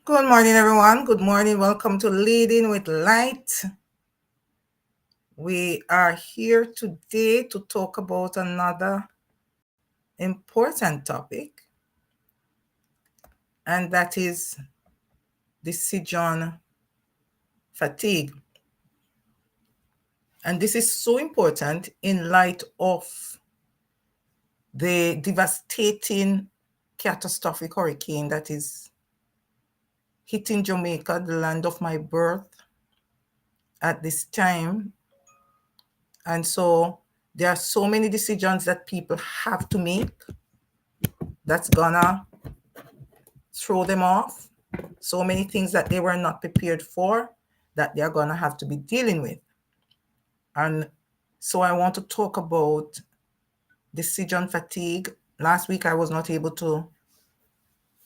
Good morning, everyone. Good morning. Welcome to Leading with Light. We are here today to talk about another important topic, and that is decision fatigue. And this is so important in light of the devastating, catastrophic hurricane that is hitting Jamaica, the land of my birth, at this time. And so there are so many decisions that people have to make that's gonna throw them off. So many things that they were not prepared for that they're gonna have to be dealing with. And so I want to talk about decision fatigue. Last week I was not able to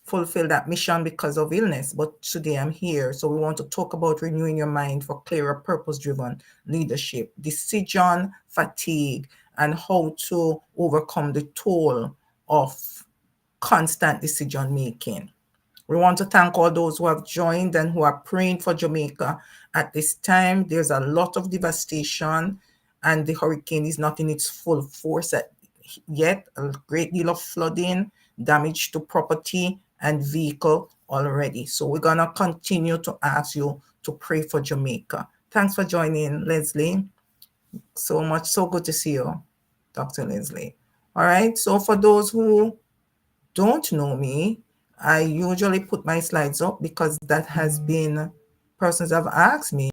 fulfill that mission because of illness, but today I'm here. So we want to talk about renewing your mind for clearer, purpose-driven leadership, decision fatigue, and how to overcome the toll of constant decision making. We want to thank all those who have joined and who are praying for Jamaica at this time. There's a lot of devastation, and the hurricane is not in its full force yet. A great deal of flooding, damage to property and vehicle already. So we're going to continue to ask you to pray for Jamaica. Thanks for joining, Leslie. So good to see you, Dr. Leslie. All right, so for those who don't know me, I usually put my slides up because that has been, persons have asked me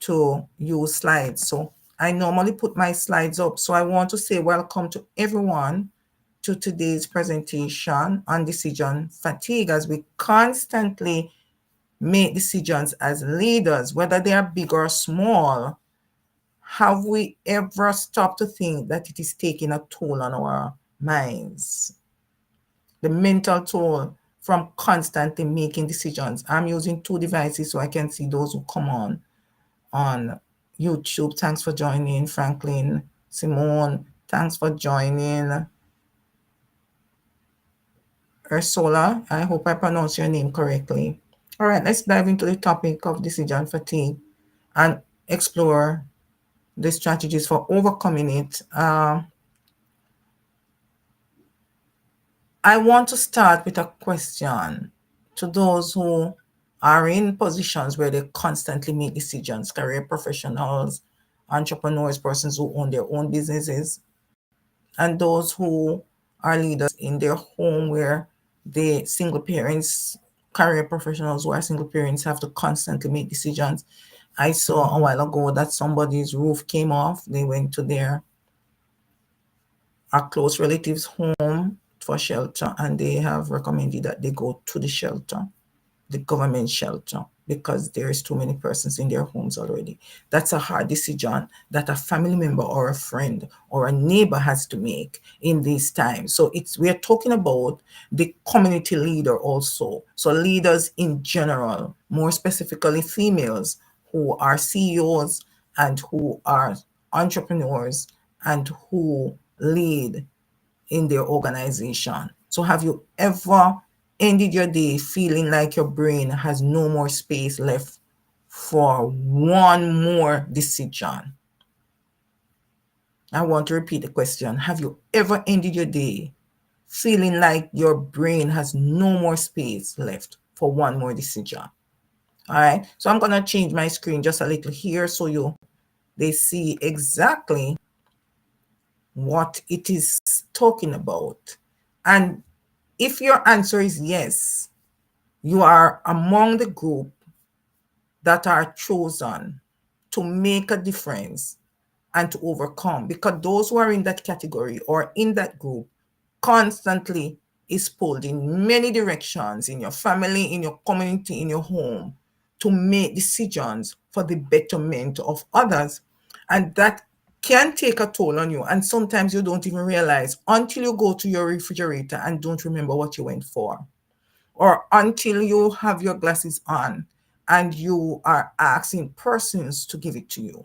to use slides. So I normally put my slides up. So I want to say welcome to everyone to today's presentation on decision fatigue, as we constantly make decisions as leaders, whether they are big or small. Have we ever stopped to think that it is taking a toll on our minds? The mental toll from constantly making decisions. I'm using two devices so I can see those who come on YouTube. Thanks for joining, Franklin. Simone, thanks for joining. Ursula, I hope I pronounced your name correctly. All right, let's dive into the topic of decision fatigue and explore the strategies for overcoming it. I want to start with a question to those who are in positions where they constantly make decisions, career professionals, entrepreneurs, persons who own their own businesses, and those who are leaders in their home where the single parents, career professionals who are single parents have to constantly make decisions. I saw a while ago that somebody's roof came off. They went to a close relative's home for shelter, and they have recommended that they go to the shelter, the government shelter, because there's too many persons in their homes already. That's a hard decision that a family member or a friend or a neighbor has to make in these times. So we're talking about the community leader also. So leaders in general, more specifically females who are CEOs and who are entrepreneurs and who lead in their organization. So have you ever ended your day feeling like your brain has no more space left for one more decision? I want to repeat the question. Have you ever ended your day feeling like your brain has no more space left for one more decision? All right, so I'm going to change my screen just a little here so they see exactly what it is talking about. And if your answer is yes, you are among the group that are chosen to make a difference and to overcome, because those who are in that category or in that group constantly is pulled in many directions in your family, in your community, in your home to make decisions for the betterment of others. And that can take a toll on you. And sometimes you don't even realize until you go to your refrigerator and don't remember what you went for, or until you have your glasses on and you are asking persons to give it to you,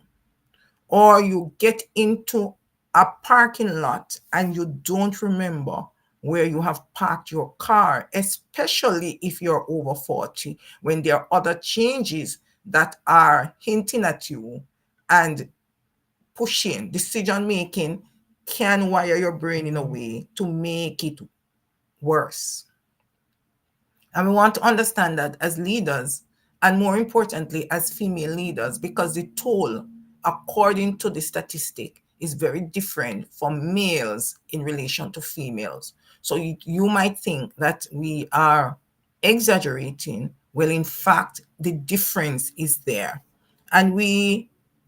or you get into a parking lot and you don't remember where you have parked your car, especially if you're over 40, when there are other changes that are hinting at you and pushing. Decision making can wire your brain in a way to make it worse. And we want to understand that as leaders, and more importantly, as female leaders, because the toll, according to the statistic, is very different for males in relation to females. So you might think that we are exaggerating. Well, in fact, the difference is there. And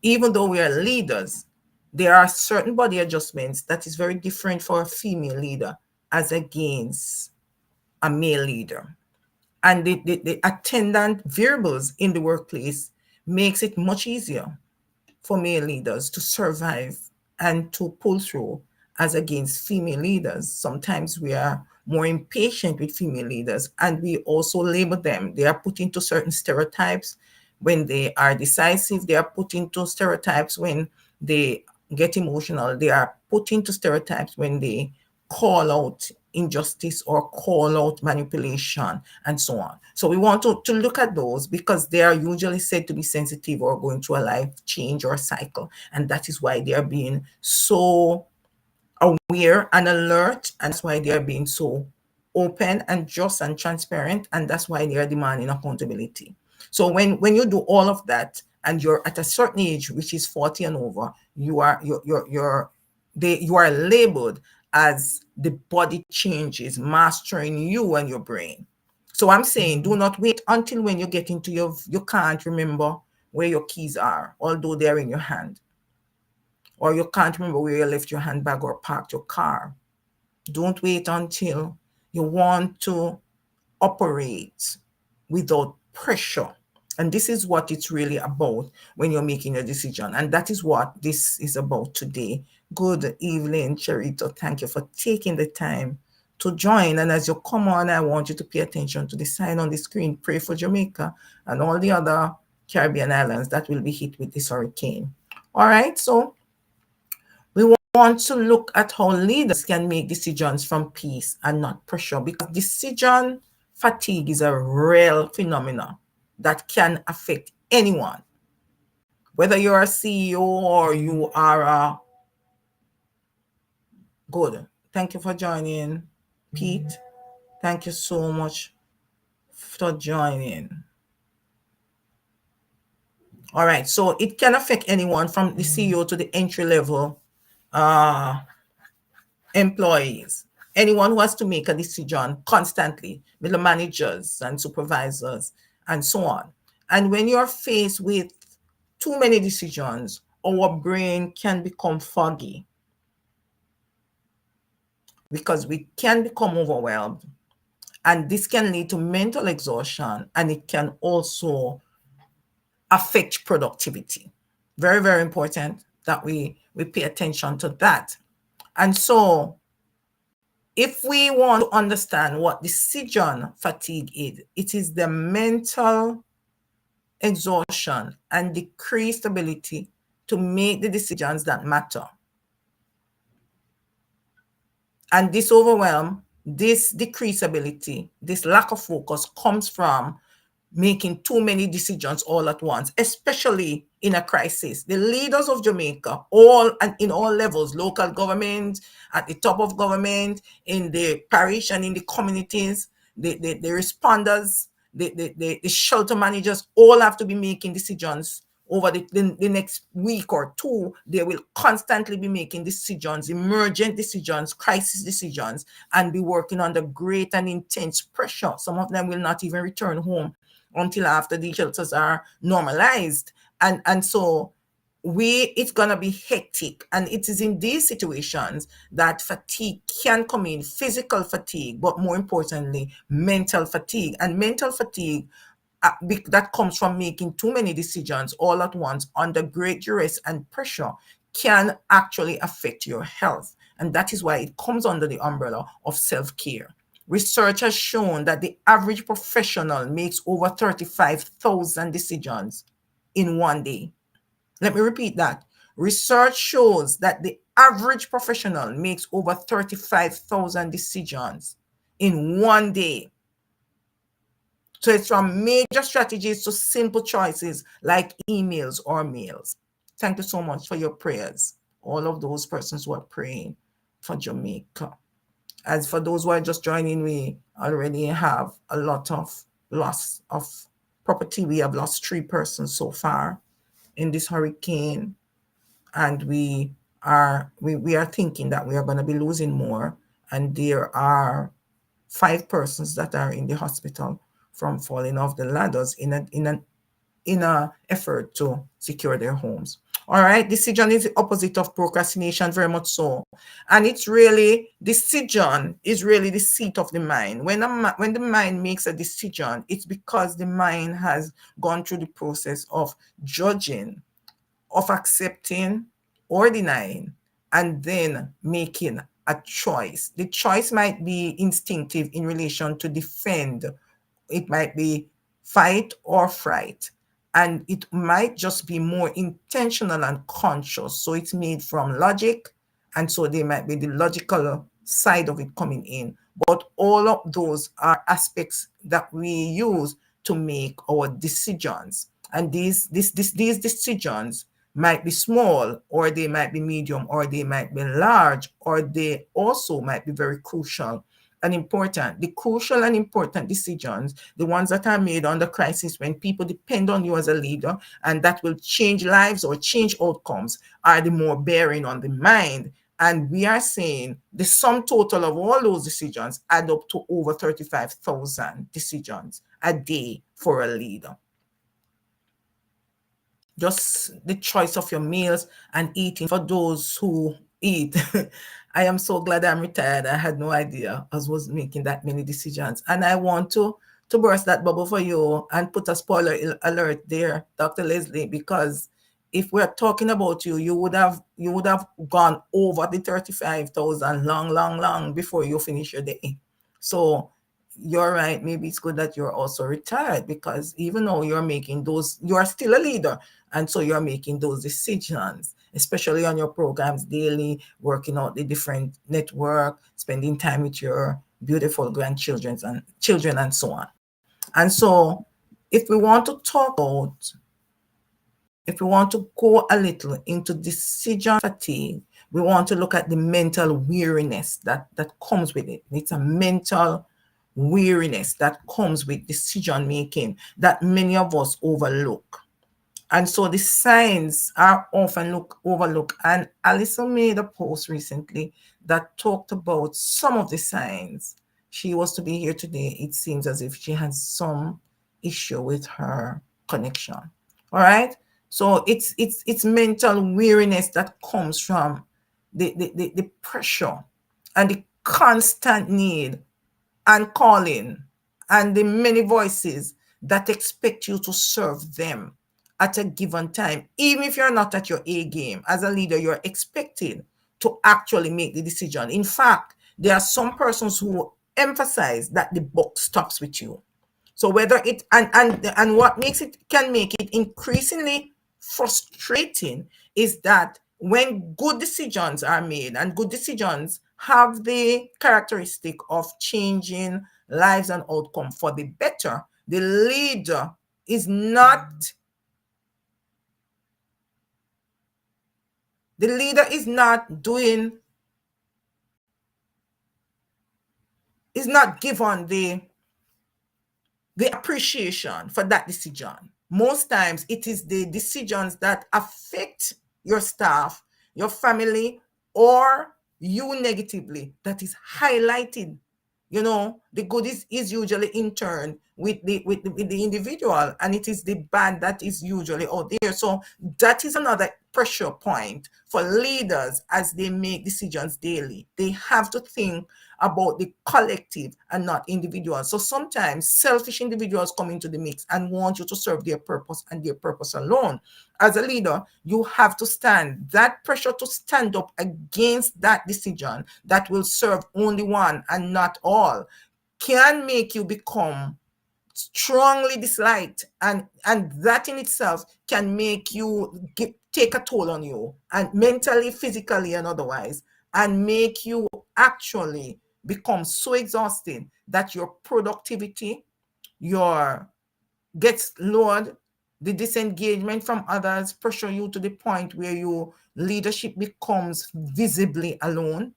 even though we are leaders, there are certain body adjustments that is very different for a female leader as against a male leader. And the attendant variables in the workplace makes it much easier for male leaders to survive and to pull through as against female leaders. Sometimes we are more impatient with female leaders, and we also label them. They are put into certain stereotypes when they are decisive. They are put into stereotypes when they get emotional. They are put into stereotypes when they call out injustice or call out manipulation and so on. So we want to look at those because they are usually said to be sensitive or going through a life change or a cycle. And that is why they are being so aware and alert. And that's why they are being so open and just and transparent. And that's why they are demanding accountability. So when you do all of that and you're at a certain age, which is 40 and over, you are labeled as the body changes mastering you and your brain. So I'm saying do not wait until when you get into you can't remember where your keys are, although they're in your hand. Or you can't remember where you left your handbag or parked your car. Don't wait until you want to operate without pressure. And this is what it's really about when you're making a decision. And that is what this is about today. Good evening, Cherito. Thank you for taking the time to join. And as you come on, I want you to pay attention to the sign on the screen. Pray for Jamaica and all the other Caribbean islands that will be hit with this hurricane. All right, so we want to look at how leaders can make decisions from peace and not pressure, because decision fatigue is a real phenomenon that can affect anyone, whether you're a CEO or you are a good. Thank you for joining, Pete. Thank you so much for joining. All right, so it can affect anyone from the CEO to the entry level employees, anyone who has to make a decision constantly, middle managers and supervisors and so on. And when you're faced with too many decisions, our brain can become foggy because we can become overwhelmed. And this can lead to mental exhaustion, and it can also affect productivity. Very, very important that we pay attention to that. And so if we want to understand what decision fatigue is, it is the mental exhaustion and decreased ability to make the decisions that matter. And this overwhelm, this decreased ability, this lack of focus comes from making too many decisions all at once, especially in a crisis. The leaders of Jamaica, all and in all levels, local government, at the top of government, in the parish and in the communities, the responders, the shelter managers, all have to be making decisions over the next week or two. They will constantly be making decisions, emergent decisions, crisis decisions, and be working under great and intense pressure. Some of them will not even return home until after the shelters are normalized. And so it's gonna be hectic. And it is in these situations that fatigue can come in, physical fatigue, but more importantly, mental fatigue. And mental fatigue that comes from making too many decisions all at once under great duress and pressure can actually affect your health. And that is why it comes under the umbrella of self-care. Research has shown that the average professional makes over 35,000 decisions in one day. Let me repeat that. Research shows that the average professional makes over 35,000 decisions in one day. So it's from major strategies to simple choices like emails or mails. Thank you so much for your prayers, all of those persons who are praying for Jamaica. As for those who are just joining, we already have a lot of loss of property. We have lost 3 persons so far in this hurricane, and we are thinking that we are going to be losing more. And there are 5 persons that are in the hospital from falling off the ladders in a effort to secure their homes. All right, decision is the opposite of procrastination, very much so. And it's really, decision is really the seat of the mind. When the mind makes a decision, it's because the mind has gone through the process of judging, of accepting or denying, and then making a choice. The choice might be instinctive in relation to defend. It might be fight or fright. And it might just be more intentional and conscious. So it's made from logic. And so there might be the logical side of it coming in. But all of those are aspects that we use to make our decisions. And these decisions might be small, or they might be medium, or they might be large, or they also might be very crucial and important. The crucial and important decisions, the ones that are made under crisis when people depend on you as a leader and that will change lives or change outcomes, are the more bearing on the mind. And we are saying the sum total of all those decisions add up to over 35,000 decisions a day for a leader. Just the choice of your meals and eating for those who eat. I am so glad I'm retired. I had no idea I was making that many decisions. And I want to burst that bubble for you and put a spoiler alert there, Dr. Leslie, because if we're talking about you, you would have gone over the 35,000 long before you finish your day. So you're right. Maybe it's good that you're also retired, because even though you're making those, you are still a leader. And so you're making those decisions, especially on your programs daily, working out the different network, spending time with your beautiful grandchildren and children and so on. And so if we want to talk about, if we want to go a little into decision fatigue, we want to look at the mental weariness that comes with it. It's a mental weariness that comes with decision making that many of us overlook. And so the signs are often overlooked. And Alison made a post recently that talked about some of the signs. She was to be here today. It seems as if she has some issue with her connection. All right. So it's mental weariness that comes from the pressure and the constant need and calling and the many voices that expect you to serve them at a given time. Even if you're not at your A game, as a leader, you're expected to actually make the decision. In fact, there are some persons who emphasize that the buck stops with you. So whether it and what makes it, can make it increasingly frustrating, is that when good decisions are made, and good decisions have the characteristic of changing lives and outcome for the better, the leader is not doing, is not given the appreciation for that decision. Most times it is the decisions that affect your staff, your family, or you negatively that is highlighted. You know, the good is usually in turn with the individual, and it is the bad that is usually out there. So that is another pressure point for leaders as they make decisions daily. They have to think about the collective and not individuals. So sometimes selfish individuals come into the mix and want you to serve their purpose and their purpose alone. As a leader, you have to stand. That pressure to stand up against that decision that will serve only one and not all can make you become strongly disliked, and that in itself can make you take a toll on you, and mentally, physically, and otherwise, and make you actually become so exhausted that your productivity, your gets lowered, the disengagement from others pressure you to the point where your leadership becomes visibly alone.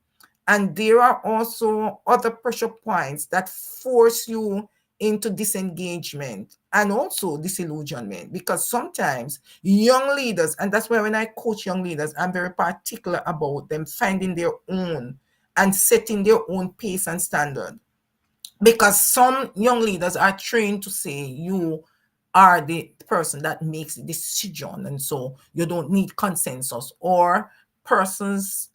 And there are also other pressure points that force you into disengagement and also disillusionment, because sometimes young leaders, and that's why when I coach young leaders, I'm very particular about them finding their own and setting their own pace and standard, because some young leaders are trained to say you are the person that makes the decision, and so you don't need consensus, or persons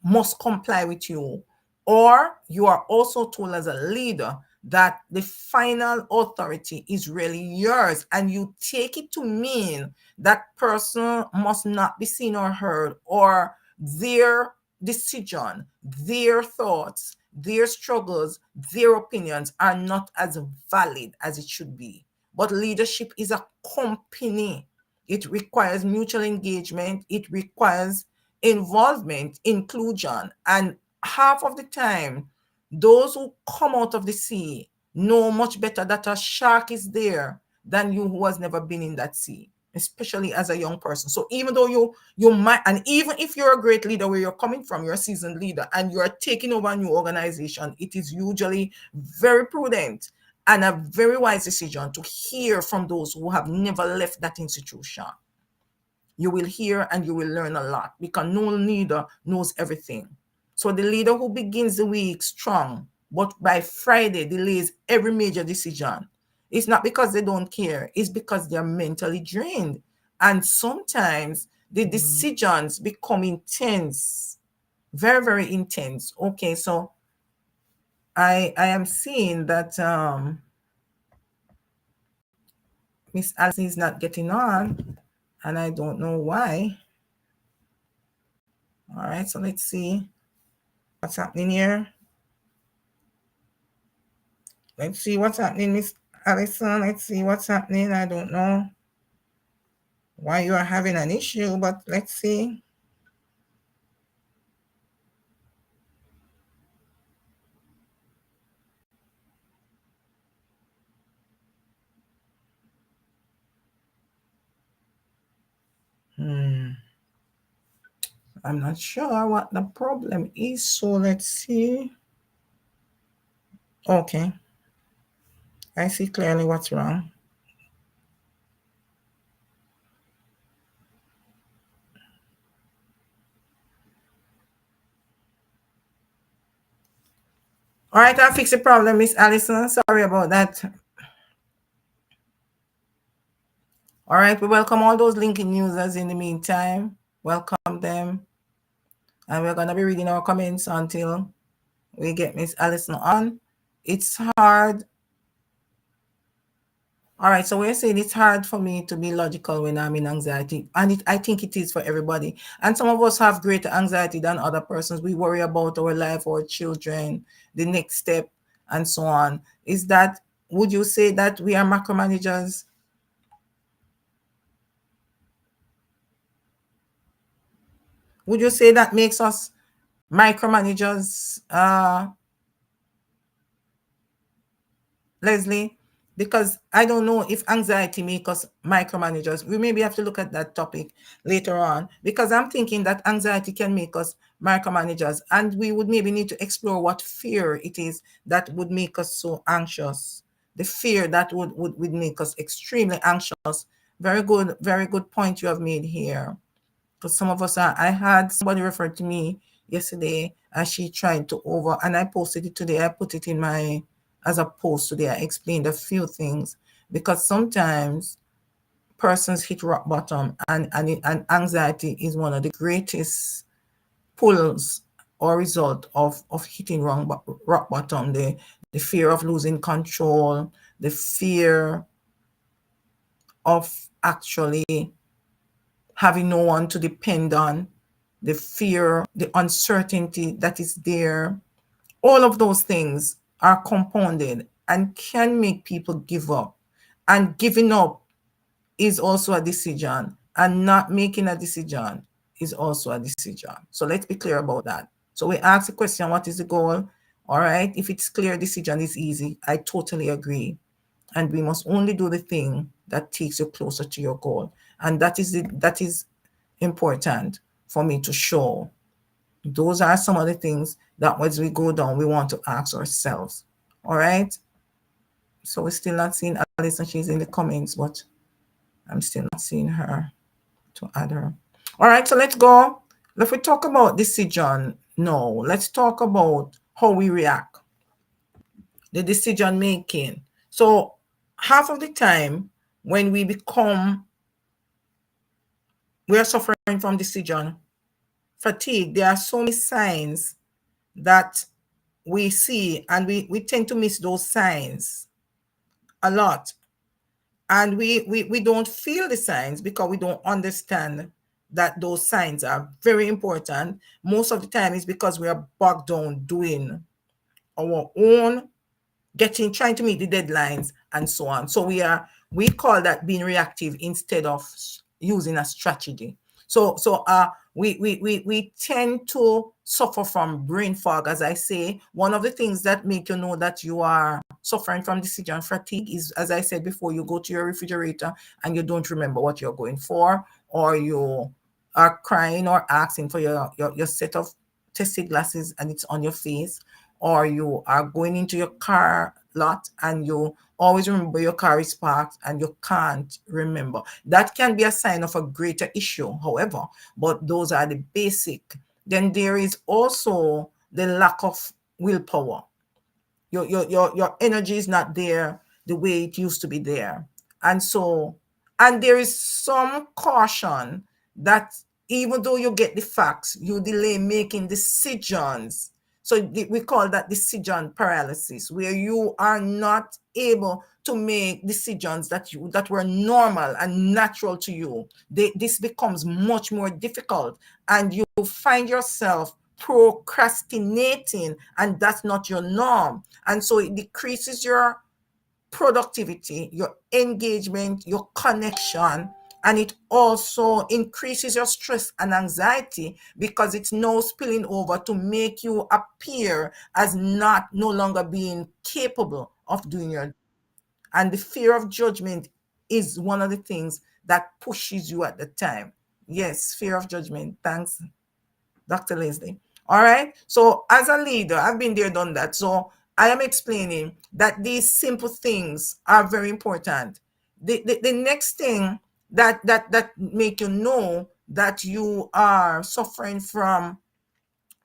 must comply with you, or you are also told as a leader that the final authority is really yours, and you take it to mean that person must not be seen or heard, or their decision, their thoughts, their struggles, their opinions are not as valid as it should be. But leadership is a company. It requires mutual engagement. It requires involvement, inclusion. And half of the time, those who come out of the sea know much better that a shark is there than you who has never been in that sea, especially as a young person. So even though you might, and even if you're a great leader where you're coming from, you're a seasoned leader and you're taking over a new organization, it is usually very prudent and a very wise decision to hear from those who have never left that institution. You will hear and you will learn a lot, because no leader knows everything. So the leader who begins the week strong, but by Friday delays every major decision, it's not because they don't care, it's because they're mentally drained. And sometimes the decisions become intense, very, very intense. Okay, so I am seeing that Miss Alice is not getting on, and I don't know why. All right, so let's see what's happening here. Let's see what's happening, Miss Allison. Let's see what's happening. I don't know why you are having an issue, but let's see. I'm not sure what the problem is, so let's see. Okay, I see clearly what's wrong. All right, I'll fix the problem, Miss Allison. Sorry about that. All right, we welcome all those LinkedIn users in the meantime. Welcome them. And we're going to be reading our comments until we get Miss Allison on. It's hard. All right, so we're saying it's hard for me to be logical when I'm in anxiety. And I think it is for everybody. And some of us have greater anxiety than other persons. We worry about our life, our children, the next step, and so on. Would you say that we are macromanagers? Would you say that makes us micromanagers, Leslie? Because I don't know if anxiety makes us micromanagers. We maybe have to look at that topic later on, because I'm thinking that anxiety can make us micromanagers, and we would maybe need to explore what fear it is that would make us so anxious. The fear that would make us extremely anxious. Very good point you have made here. Because some of us I had somebody referred to me yesterday, and she tried to and I posted it today. I put it in as a post today. I explained a few things, because sometimes persons hit rock bottom, and anxiety is one of the greatest pulls or result of hitting rock bottom. The fear of losing control, the fear of actually having no one to depend on, the fear, the uncertainty that is there. All of those things are compounded and can make people give up. And giving up is also a decision. and not making a decision is also a decision. So let's be clear about that. So we ask the question, what is the goal? All right. If it's clear, decision is easy. I totally agree. And we must only do the thing that takes you closer to your goal. And that is important for me to show. Those are some of the things that as we go down, we want to ask ourselves. All right. So we're still not seeing Alice, and she's in the comments, but I'm still not seeing her to add her. All right, so let's go. If we talk about decision, no, let's talk about how we react, the decision making. So half of the time when we are suffering from decision fatigue, there are so many signs that we see, and we tend to miss those signs a lot. And we don't feel the signs because we don't understand that those signs are very important. Most of the time it's because we are bogged down doing our own, trying to meet the deadlines and so on. So we call that being reactive instead of using a strategy. So we tend to suffer from brain fog. As I say, one of the things that make you know that you are suffering from decision fatigue is, as I said before, you go to your refrigerator and you don't remember what you're going for, or you are crying or asking for your set of tested glasses and it's on your face, or you are going into your car lot and you always remember your car is parked and you can't remember. That can be a sign of a greater issue, however, but those are the basic. Then there is also the lack of willpower. Your energy is not there the way it used to be there. And there is some caution that even though you get the facts, you delay making decisions. So we call that decision paralysis, where you are not able to make decisions that were normal and natural to you. This becomes much more difficult, and you find yourself procrastinating, and that's not your norm. And so it decreases your productivity, your engagement, your connection, and it also increases your stress and anxiety because it's now spilling over to make you appear as no longer being capable of doing your. And the fear of judgment is one of the things that pushes you at the time. Yes, fear of judgment. Thanks, Dr. Leslie. All right. So as a leader, I've been there, done that. So I am explaining that these simple things are very important. The next thing that make you know that you are suffering from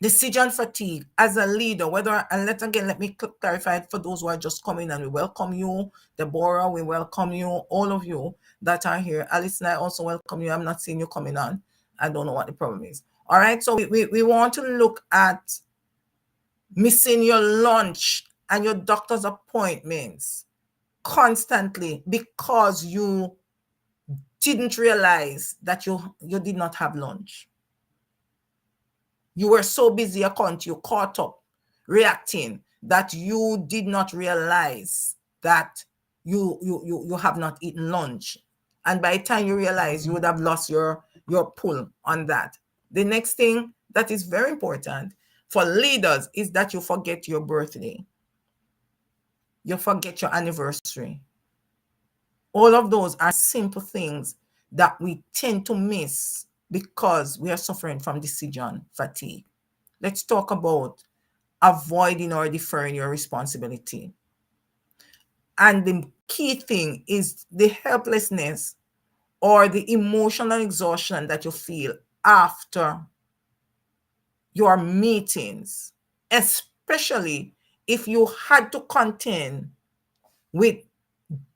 decision fatigue as a leader, let me clarify it for those who are just coming, and we welcome you. Deborah, we welcome you. All of you that are here. Alice and I also welcome you. I'm not seeing you coming on. I don't know what the problem is. All right, so we want to look at missing your lunch and your doctor's appointments constantly because you didn't realize that you did not have lunch. You were so busy, you caught up reacting that you did not realize that you have not eaten lunch. And by the time you realize, you would have lost your pull on that. The next thing that is very important for leaders is that you forget your birthday. You forget your anniversary. All of those are simple things that we tend to miss because we are suffering from decision fatigue. Let's talk about avoiding or deferring your responsibility. And the key thing is the helplessness or the emotional exhaustion that you feel after your meetings, especially if you had to contend with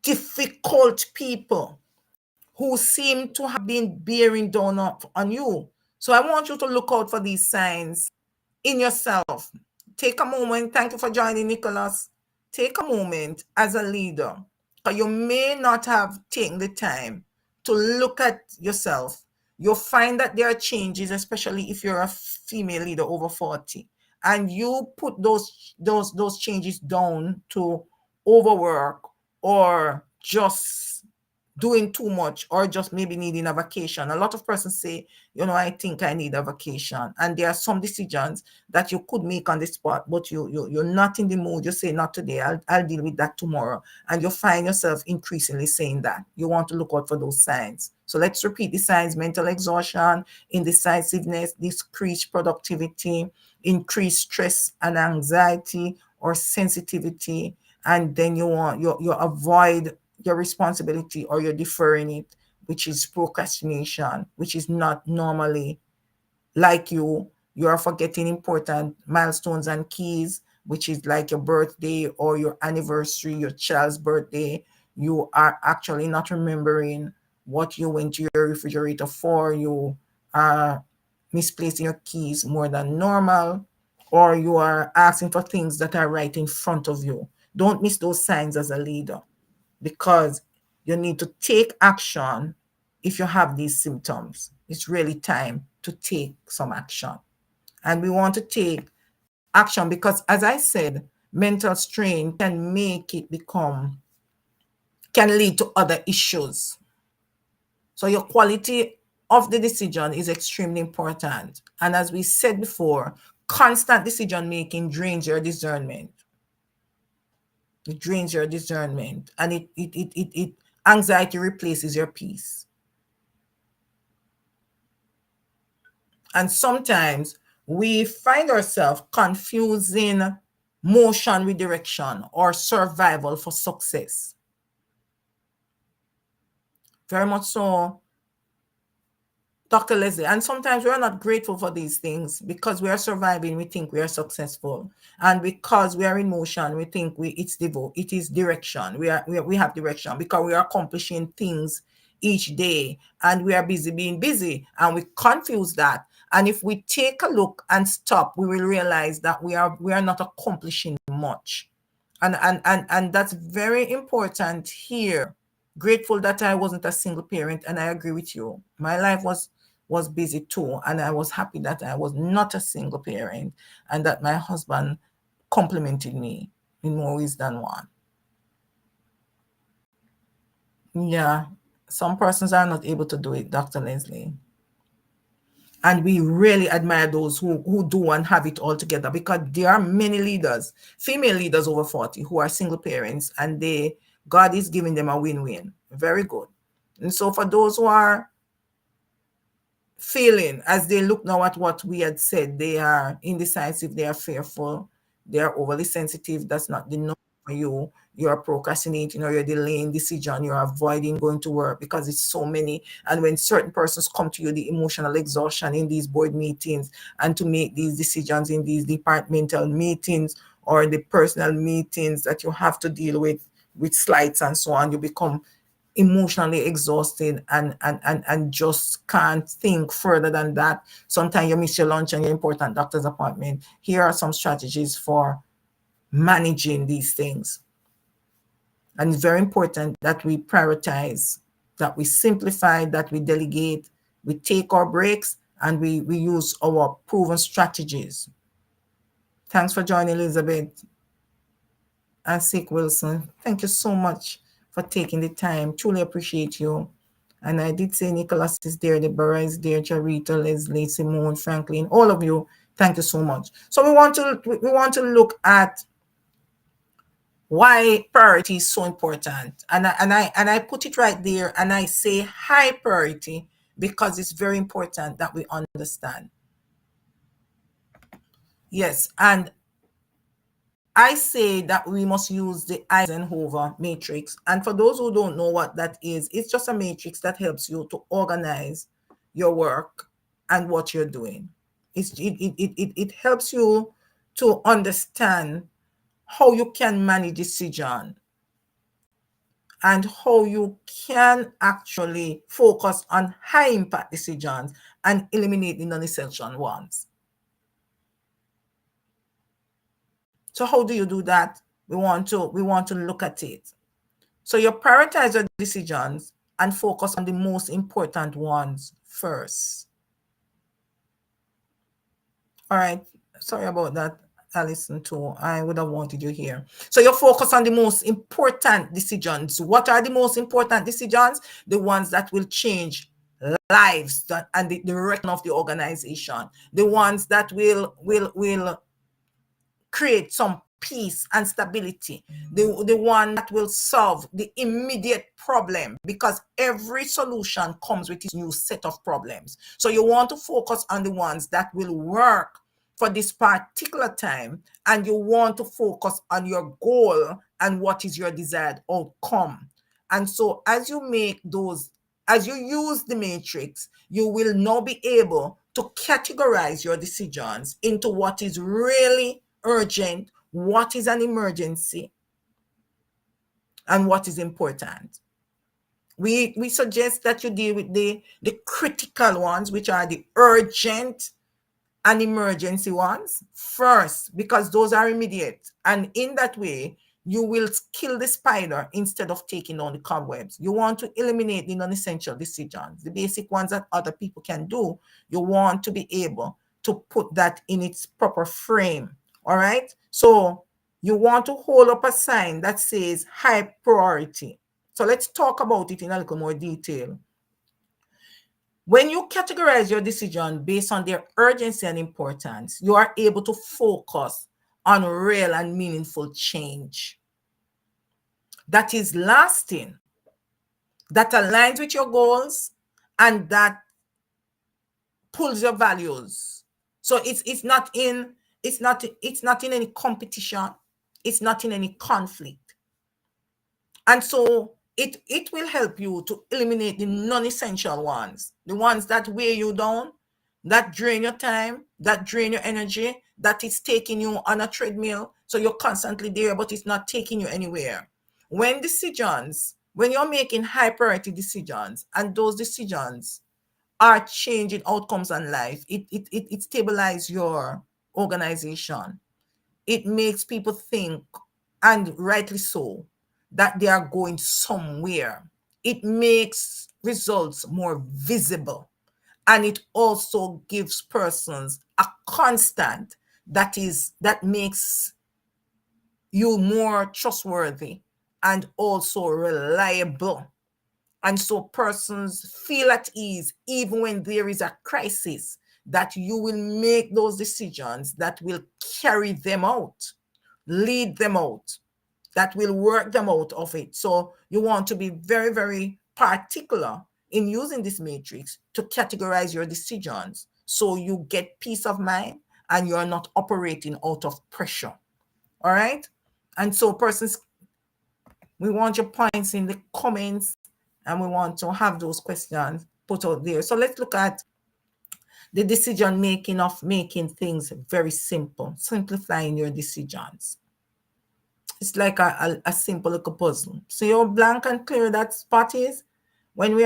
difficult people who seem to have been bearing down on you. So I want you to look out for these signs in yourself. Take a moment. Thank you for joining, Nicholas. Take a moment as a leader, because you may not have taken the time to look at yourself. You'll find that there are changes, especially if you're a female leader over 40, and you put those changes down to overwork or just doing too much or just maybe needing a vacation. A lot of persons say, I think I need a vacation. And there are some decisions that you could make on the spot, but you're not in the mood. You say, not today, I'll deal with that tomorrow. And you find yourself increasingly saying that. You want to look out for those signs. So let's repeat the signs: mental exhaustion, indecisiveness, decreased productivity, increased stress and anxiety or sensitivity. And then you avoid your responsibility or you're deferring it, which is procrastination, which is not normally like you are forgetting important milestones and keys, which is like your birthday or your anniversary, your child's birthday. You are actually not remembering what you went to your refrigerator for. You are misplacing your keys more than normal, or you are asking for things that are right in front of you. Don't miss those signs as a leader, because you need to take action if you have these symptoms. It's really time to take some action. And we want to take action because, as I said, mental strain can lead to other issues. So your quality of the decision is extremely important. And as we said before, constant decision making drains your discernment. It drains your discernment, and it anxiety replaces your peace. And sometimes we find ourselves confusing motion with direction or survival for success. Very much so, Dr. Leslie. And sometimes we're not grateful for these things because we are surviving. We think we are successful, and because we are in motion, we think it is direction. We have direction because we are accomplishing things each day, and we are busy being busy, and we confuse that. And if we take a look and stop, we will realize that we are not accomplishing much, and that's very important here. Grateful that I wasn't a single parent, and I agree with you. My life was busy too, and I was happy that I was not a single parent and that my husband complimented me in more ways than one. Yeah, some persons are not able to do it, Dr. Leslie. And we really admire those who do and have it all together, because there are many leaders, female leaders over 40, who are single parents, and God is giving them a win-win. Very good. And so for those who are feeling, as they look now at what we had said, they are indecisive, they are fearful, they are overly sensitive, that's not the norm for you. You are procrastinating, or you're delaying decision, you're avoiding going to work because it's so many. And when certain persons come to you, the emotional exhaustion in these board meetings and to make these decisions in these departmental meetings or the personal meetings that you have to deal with slides and so on, you become emotionally exhausted and just can't think further than that. Sometimes you miss your lunch and your important doctor's appointment. Here are some strategies for managing these things. And it's very important that we prioritize, that we simplify, that we delegate, we take our breaks, and we use our proven strategies. Thanks for joining, Elizabeth and Sick Wilson. Thank you so much for taking the time. Truly appreciate you. And I did say Nicholas is there, Deborah is there, Charita, Leslie, Simone, Franklin, all of you. Thank you so much. So we want to look at why priority is so important. And I put it right there, and I say high priority because it's very important that we understand. Yes, and I say that we must use the Eisenhower matrix. And for those who don't know what that is, it's just a matrix that helps you to organize your work and what you're doing. It helps you to understand how you can manage decision and how you can actually focus on high impact decisions and eliminate the non-essential ones. So how do you do that? We want to look at it. So you prioritize your decisions and focus on the most important ones first. All right. Sorry about that. Alison, too. I would have wanted you here. So you focus on the most important decisions. What are the most important decisions? The ones that will change lives and the direction of the organization. The ones that will create some peace and stability, the one that will solve the immediate problem, because every solution comes with its new set of problems. So you want to focus on the ones that will work for this particular time, and you want to focus on your goal and what is your desired outcome. And so as you make those, as you use the matrix, you will now be able to categorize your decisions into what is really urgent, what is an emergency, and what is important. We suggest that you deal with the critical ones, which are the urgent and emergency ones first, because those are immediate. And in that way, you will kill the spider instead of taking on the cobwebs. You want to eliminate the non-essential decisions, the basic ones that other people can do. You want to be able to put that in its proper frame. All right. So you want to hold up a sign that says high priority. So let's talk about it in a little more detail. When you categorize your decision based on their urgency and importance, you are able to focus on real and meaningful change that is lasting, that aligns with your goals, and that pulls your values. So it's not in any competition, it's not in any conflict. And so it will help you to eliminate the non-essential ones, the ones that weigh you down, that drain your time, that drain your energy, that is taking you on a treadmill. So you're constantly there, but it's not taking you anywhere. When you're making high priority decisions, and those decisions are changing outcomes in life, it stabilizes your organization. It makes people think, and rightly so, that they are going somewhere. It makes results more visible. And it also gives persons a constant that makes you more trustworthy and also reliable. And so persons feel at ease even when there is a crisis, that you will make those decisions that will carry them out, lead them out, that will work them out of it. So you want to be very, very particular in using this matrix to categorize your decisions, so you get peace of mind and you're not operating out of pressure. All right. And so persons, we want your points in the comments, and we want to have those questions put out there. So let's look at the decision making of making things very simple, simplifying your decisions. It's like a simple little puzzle. So you're blank and clear that spot is. When we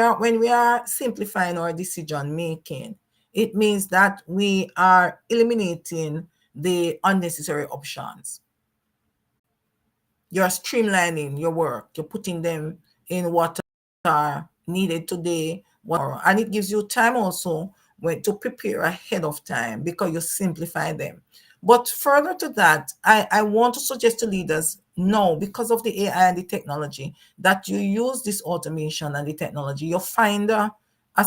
are simplifying our decision making, it means that we are eliminating the unnecessary options. You're streamlining your work. You're putting them in what are needed today, and it gives you time also to prepare ahead of time, because you simplify them. But further to that, I want to suggest to leaders, no, because of the AI and the technology, that you use this automation and the technology, you find a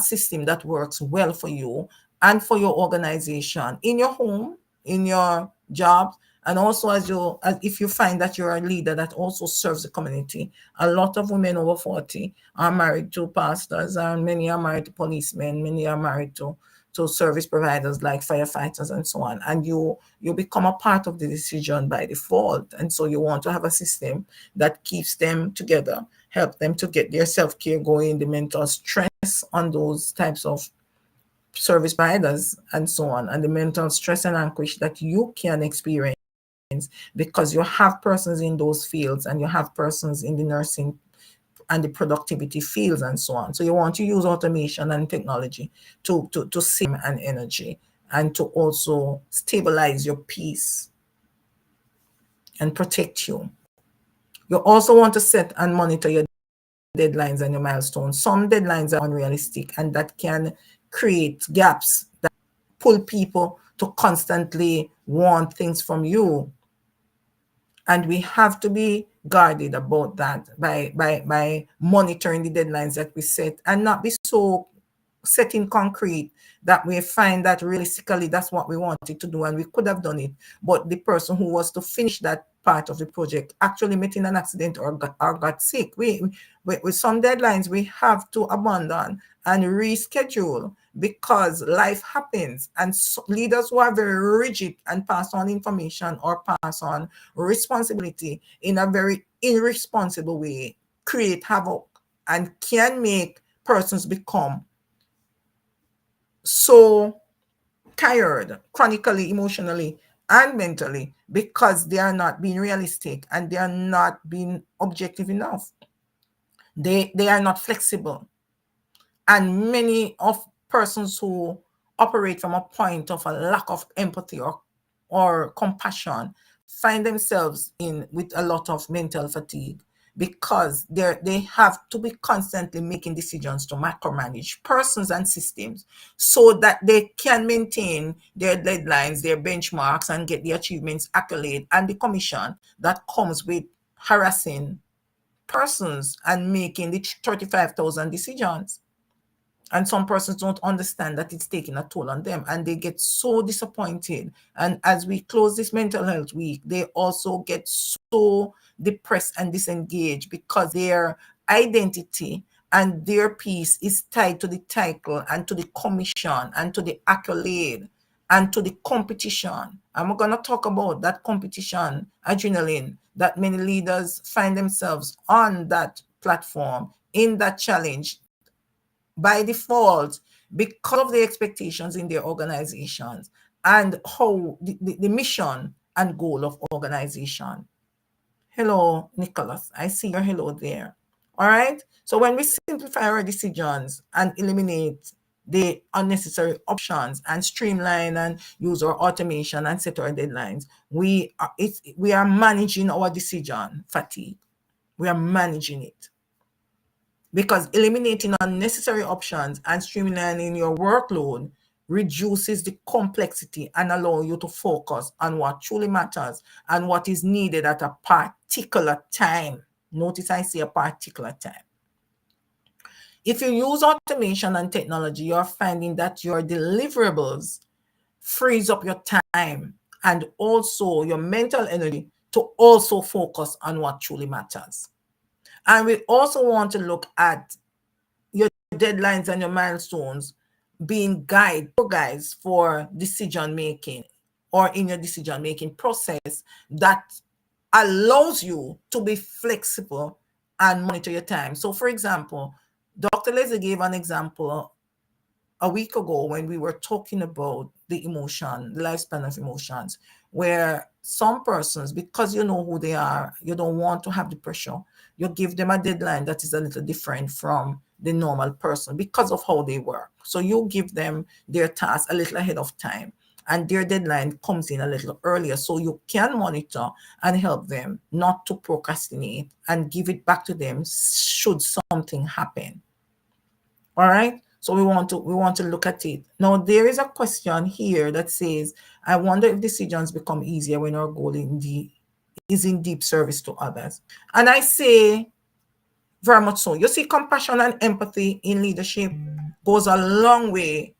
system that works well for you and for your organization, in your home, in your job, and also as if you find that you're a leader that also serves the community. A lot of women over 40 are married to pastors, and many are married to policemen, many are married to service providers like firefighters and so on. And you become a part of the decision by default. And so you want to have a system that keeps them together, help them to get their self-care going, the mental stress on those types of service providers and so on, and the mental stress and anguish that you can experience because you have persons in those fields, and you have persons in the nursing and the productivity fields and so on. So you want to use automation and technology to save and energy, and to also stabilize your peace and protect you. You also want to set and monitor your deadlines and your milestones. Some deadlines are unrealistic, and that can create gaps that pull people to constantly want things from you. And we have to be guarded about that by monitoring the deadlines that we set, and not be so set in concrete that we find that realistically that's what we wanted to do and we could have done it, but the person who was to finish that part of the project actually met in an accident or got sick. With some deadlines we have to abandon and reschedule because life happens, and so leaders who are very rigid and pass on information or pass on responsibility in a very irresponsible way create havoc and can make persons become so tired chronically, emotionally, and mentally because they are not being realistic and they are not being objective enough. They are not flexible. And many of persons who operate from a point of a lack of empathy or compassion find themselves in with a lot of mental fatigue because they have to be constantly making decisions to micromanage persons and systems so that they can maintain their deadlines, their benchmarks, and get the achievements, accolade, and the commission that comes with harassing persons and making the 35,000 decisions. And some persons don't understand that it's taking a toll on them and they get so disappointed. And as we close this mental health week, they also get so depressed and disengaged because their identity and their peace is tied to the title and to the commission and to the accolade and to the competition. And we're going to talk about that competition adrenaline that many leaders find themselves on that platform in that challenge by default because of the expectations in their organizations and how the mission and goal of organization. Hello, Nicholas. I see your hello there. All right. So when we simplify our decisions and eliminate the unnecessary options and streamline and use our automation and set our deadlines, we are managing our decision fatigue. We are managing it because eliminating unnecessary options and streamlining your workload reduces the complexity and allow you to focus on what truly matters and what is needed at a particular time. Notice I say a particular time. If you use automation and technology, you're finding that your deliverables frees up your time and also your mental energy to also focus on what truly matters. And we also want to look at your deadlines and your milestones being guides for decision making or in your decision making process that allows you to be flexible and monitor your time. So for example, Dr. Leslie gave an example a week ago when we were talking about the emotion, the lifespan of emotions, where some persons, because you know who they are, you don't want to have the pressure, you give them a deadline that is a little different from the normal person because of how they work. So you give them their task a little ahead of time and their deadline comes in a little earlier so you can monitor and help them not to procrastinate and give it back to them should something happen. All right. So we want to look at it. Now there is a question here that says, I wonder if decisions become easier when our goal is in deep service to others. And I say very much so. You see, compassion and empathy in leadership goes a long way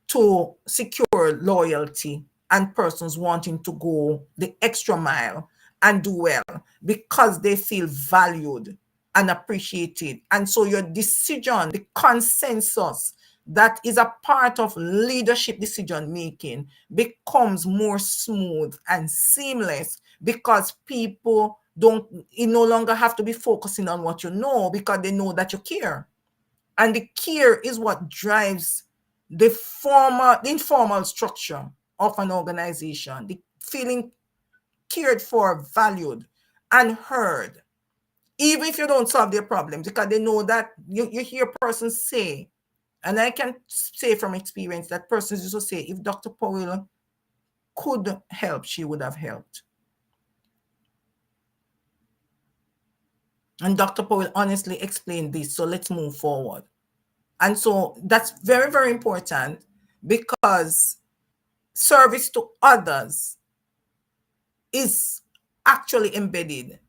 to secure loyalty and persons wanting to go the extra mile and do well because they feel valued and appreciated. And so your decision, the consensus that is a part of leadership decision making becomes more smooth and seamless because people don't, you no longer have to be focusing on what you know because they know that you care. And the care is what drives the informal structure of an organization, the feeling cared for, valued, and heard, even if you don't solve their problems, because they know that you hear persons say, and I can say from experience that persons used to say, if Dr. Powell could help, she would have helped. And Dr. Powell honestly explained this, so let's move forward. And so that's very, very important because service to others is actually embedded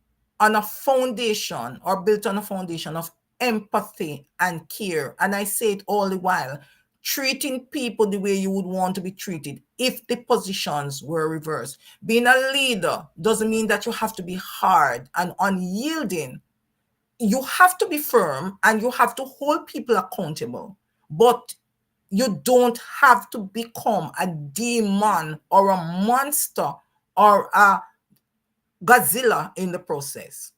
on a foundation or built on a foundation of empathy and care. And I say it all the while, treating people the way you would want to be treated if the positions were reversed. Being a leader doesn't mean that you have to be hard and unyielding. You have to be firm and you have to hold people accountable, but you don't have to become a demon or a monster or a Godzilla in the process.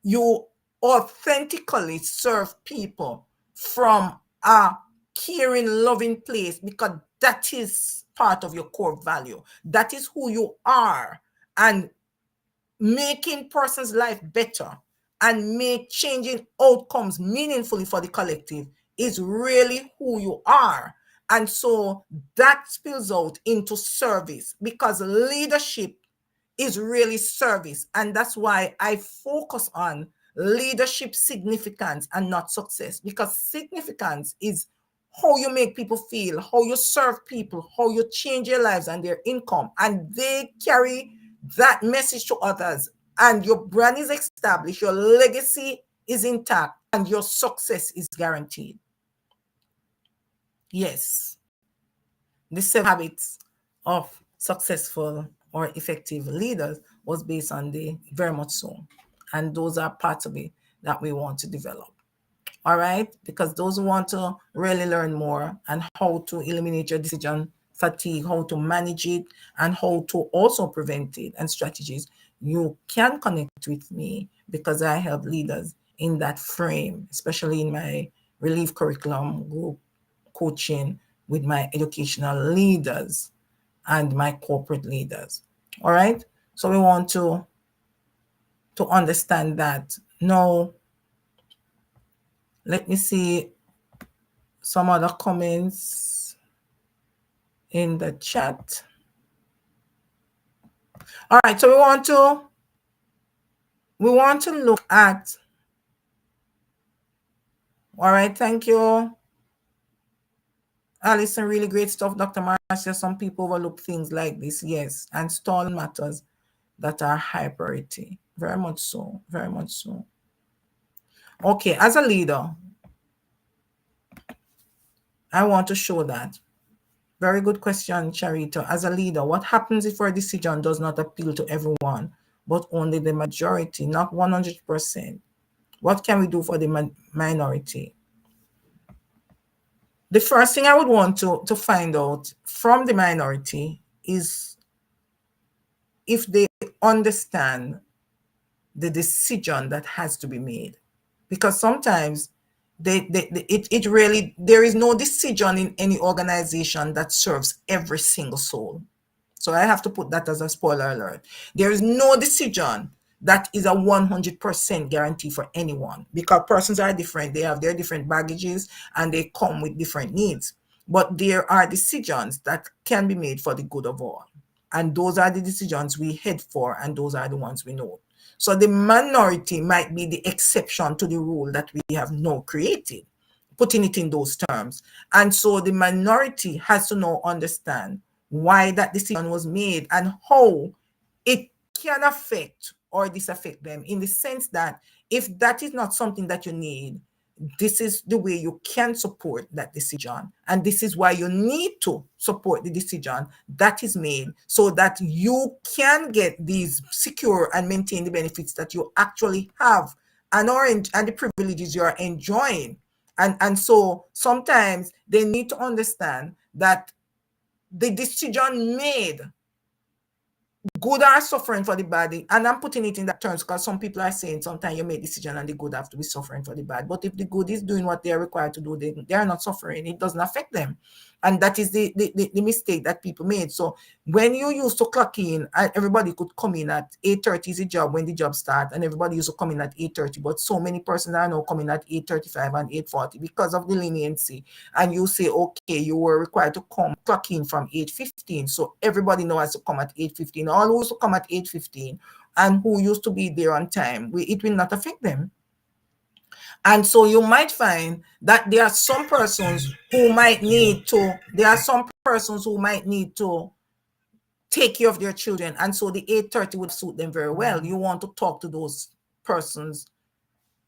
You authentically serve people from a caring, loving place because that is part of your core value. That is who you are. And making person's life better and make changing outcomes meaningfully for the collective is really who you are. And so that spills out into service because leadership is really service. And that's why I focus on leadership significance and not success, because significance is how you make people feel, how you serve people, how you change their lives and their income, and they carry that message to others, and your brand is established, your legacy is intact, and your success is guaranteed. Yes, the 7 habits of successful or effective leaders was based on the very much so. And those are parts of it that we want to develop. All right, because those who want to really learn more and how to eliminate your decision fatigue, how to manage it, and how to also prevent it and strategies, you can connect with me because I help leaders in that frame, especially in my relief curriculum group coaching with my educational leaders and my corporate leaders. All right, so we want to understand that. Now, let me see some other comments in the chat. All right, so we want to look at, all right, thank you, Alison, really great stuff. Dr. Marcia, some people overlook things like this, yes, and stall matters that are high priority. Very much so, very much so. Okay, as a leader, I want to show that. Very good question, Charito. As a leader, what happens if our decision does not appeal to everyone, but only the majority, not 100%? What can we do for the minority? The first thing I would want to find out from the minority is if they understand the decision that has to be made. Because sometimes it really, there is no decision in any organization that serves every single soul. So I have to put that as a spoiler alert. There is no decision that is a 100% guarantee for anyone, because persons are different. They have their different baggages and they come with different needs. But there are decisions that can be made for the good of all. And those are the decisions we head for, and those are the ones we know. So the minority might be the exception to the rule that we have now created, putting it in those terms. And so the minority has to now understand why that decision was made and how it can affect or disaffect them, in the sense that if that is not something that you need, this is the way you can support that decision. And this is why you need to support the decision that is made, so that you can get these secure and maintain the benefits that you actually have and the privileges you are enjoying. And so sometimes they need to understand that the decision made, good are suffering for the bad. And I'm putting it in that terms because some people are saying sometimes you make decision and the good have to be suffering for the bad. But if the good is doing what they are required to do, they are not suffering. It doesn't affect them. And that is the mistake that people made. So when you used to clock in, everybody could come in at 8:30 is the job when the job starts, and everybody used to come in at 8:30. But so many persons are now coming at 8:35 and 8:40 because of the leniency. And you say, okay, you were required to clock in from 8:15. So everybody now has to come at 8:15. All who used to come at 8:15 and who used to be there on time, it will not affect them. And so you might find that there are some persons who might need to, there are some persons who might need to take care of their children, and so the 8:30 would suit them very well. You want to talk to those persons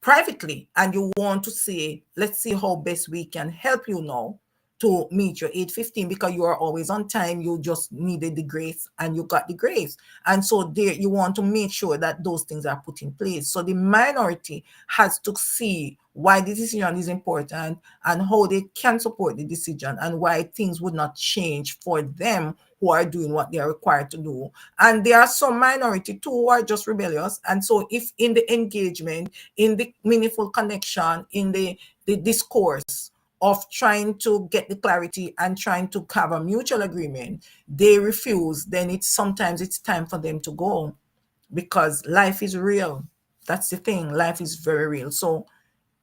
privately, and you want to say, let's see how best we can help you now to meet your 8:15, because you are always on time. You just needed the grace and you got the grace. And so there you want to make sure that those things are put in place. So the minority has to see why the decision is important and how they can support the decision, and why things would not change for them who are doing what they are required to do. And there are some minority too who are just rebellious. And so if in the engagement, in the meaningful connection, in the discourse of trying to get the clarity and trying to have a mutual agreement, they refuse, then sometimes it's time for them to go, because life is real. That's the thing. Life is very real. So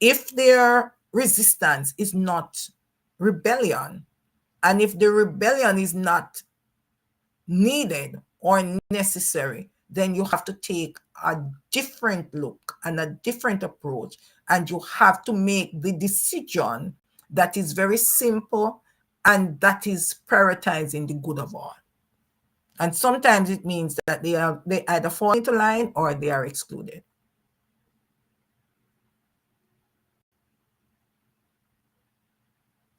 if their resistance is not rebellion, and if the rebellion is not needed or necessary, then you have to take a different look and a different approach, and you have to make the decision that is very simple and that is prioritizing the good of all. And sometimes it means that they either fall into line or they are excluded.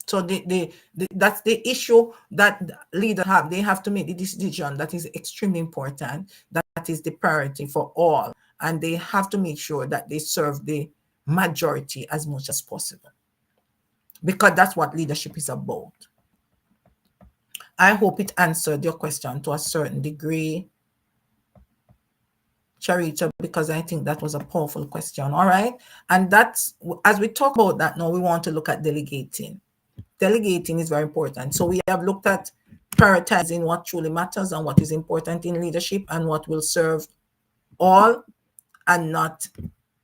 So that's the issue that leaders have. They have to make the decision that is extremely important, that is the priority for all, and they have to make sure that they serve the majority as much as possible, because that's what leadership is about. I hope it answered your question to a certain degree, Charita, because I think that was a powerful question. All right. And that's, as we talk about that now, we want to look at delegating. Delegating is very important. So we have looked at prioritizing what truly matters and what is important in leadership and what will serve all and not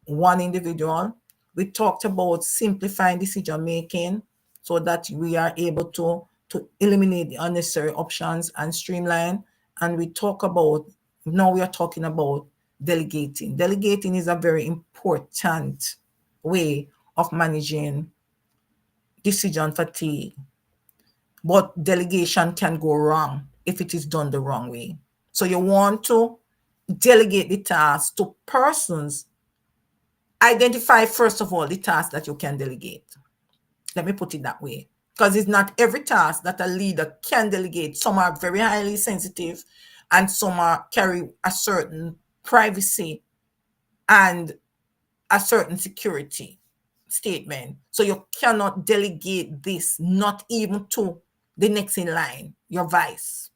one individual. We talked about simplifying decision making so that we are able to eliminate the unnecessary options and streamline. And we talk about, now we are talking about delegating. Delegating is a very important way of managing decision fatigue, but delegation can go wrong if it is done the wrong way. So you want to delegate the task to persons. Identify, first of all, the task that you can delegate. Let me put it that way, because it's not every task that a leader can delegate. Some are very highly sensitive, and some carry a certain privacy and a certain security statement. So you cannot delegate this, not even to the next in line, your vice.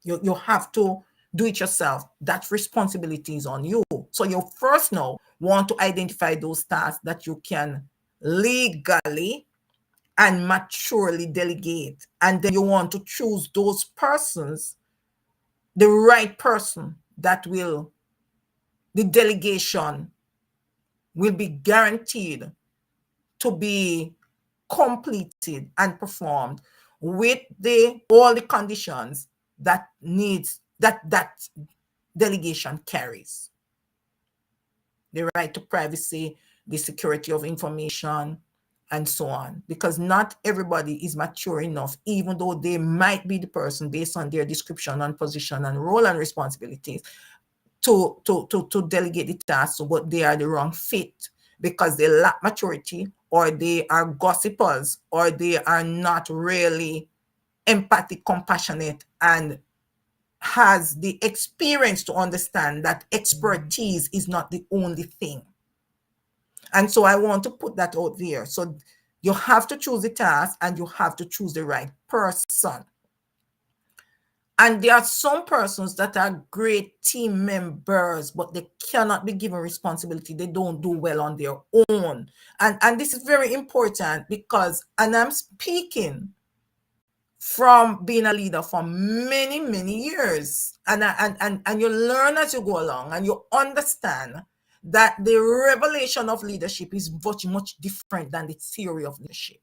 You have to do it yourself. That responsibility is on you. So you first now want to identify those tasks that you can legally and maturely delegate. And then you want to choose those persons, the right person that will, the delegation will be guaranteed to be completed and performed with all the conditions that delegation carries. The right to privacy, the security of information, and so on. Because not everybody is mature enough, even though they might be the person based on their description and position and role and responsibilities, to delegate the task, but they are the wrong fit because they lack maturity, or they are gossipers, or they are not really empathic, compassionate, and has the experience to understand that expertise is not the only thing. And so I want to put that out there. So you have to choose the task and you have to choose the right person. And there are some persons that are great team members, but they cannot be given responsibility. They don't do well on their own. And this is very important because, and I'm speaking from being a leader for many, many years. And you learn as you go along, and you understand that the revelation of leadership is much, much different than the theory of leadership.